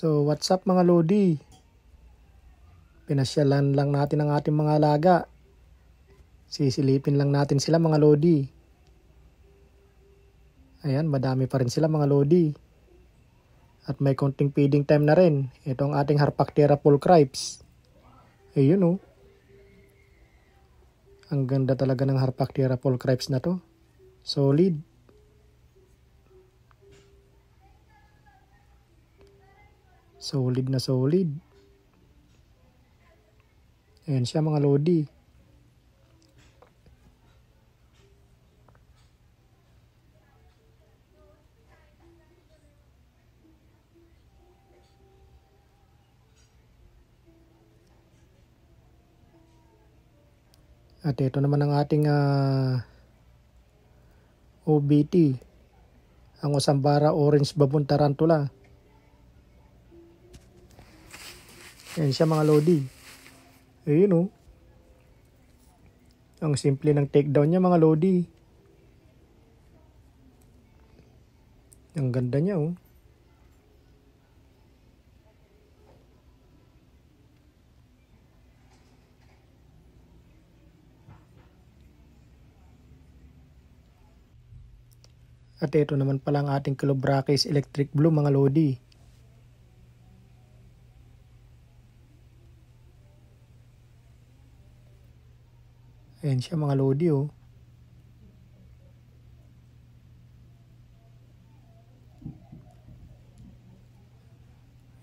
So what's up mga Lodi? Pinasyalan lang natin ang ating mga alaga. Sisilipin lang natin sila mga Lodi. Ayan, madami pa rin sila mga Lodi. At may konting feeding time na rin. Ito ang ating Harpactira pulchripes. Ayun oh. Ang ganda talaga ng Harpactira pulchripes na to. Solid. Solid na solid. Ayan siya mga Lodi. At ito naman ang ating OBT. Ang Usambara Orange Baboon Tarantula. Ayan siya mga Lodi. Ayun oh. Ang simple ng takedown niya mga Lodi. Ang ganda niya oh. At ito naman pala ang ating Clobrachis Electric Blue mga Lodi. Ayan siya mga Lodi oh.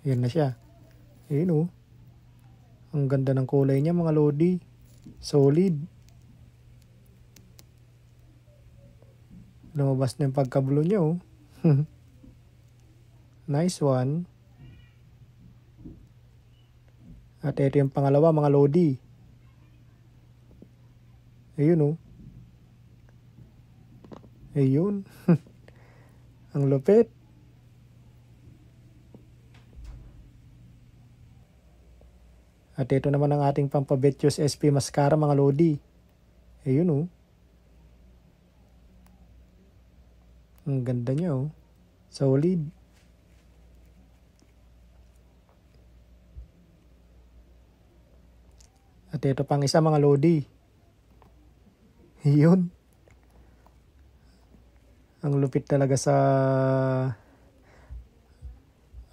Ayan na siya. Ayan oh. Ang ganda ng kulay niya mga Lodi. Solid. Lumabas na yung pagka-blue niya oh. Nice one. At ito yung pangalawa mga Lodi. Ayun oh. Ayun. Ang lupit. At ito naman ang ating Pampabetius SP Mascara mga Lodi. Ayun oh. Ang ganda niya oh. Solid. At ito pang isa mga Lodi. Yun. Ang lupit talaga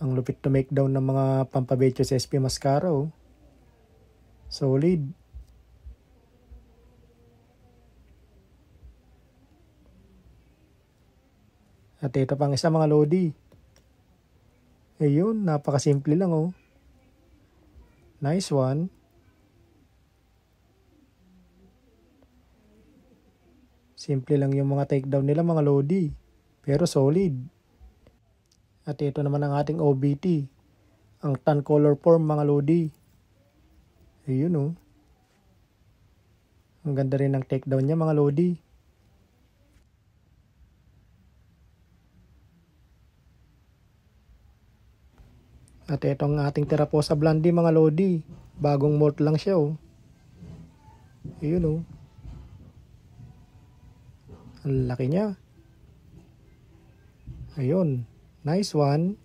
ang lupit to make down ng mga Pampabetius SP Mascara oh. Solid. At ito pang isa mga Lodi. Ayun, napakasimple lang oh. Nice one. Simple lang yung mga takedown nila mga Lodi. Pero solid. At ito naman ang ating OBT. Ang tan color form mga Lodi. Ayun oh. Ang ganda rin ng takedown niya mga Lodi. At ito ang ating Tiraposa Blondie mga Lodi. Bagong molt lang siya oh. Ayun oh. Ang laki niya. Ayun. Nice one.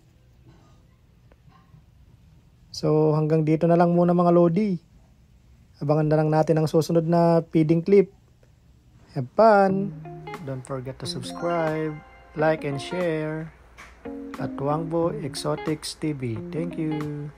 So hanggang dito na lang muna mga Lodi. Abangan na lang natin ang susunod na feeding clip. Have fun! Don't forget to subscribe, like and share at Wangbo Exotics TV. Thank you!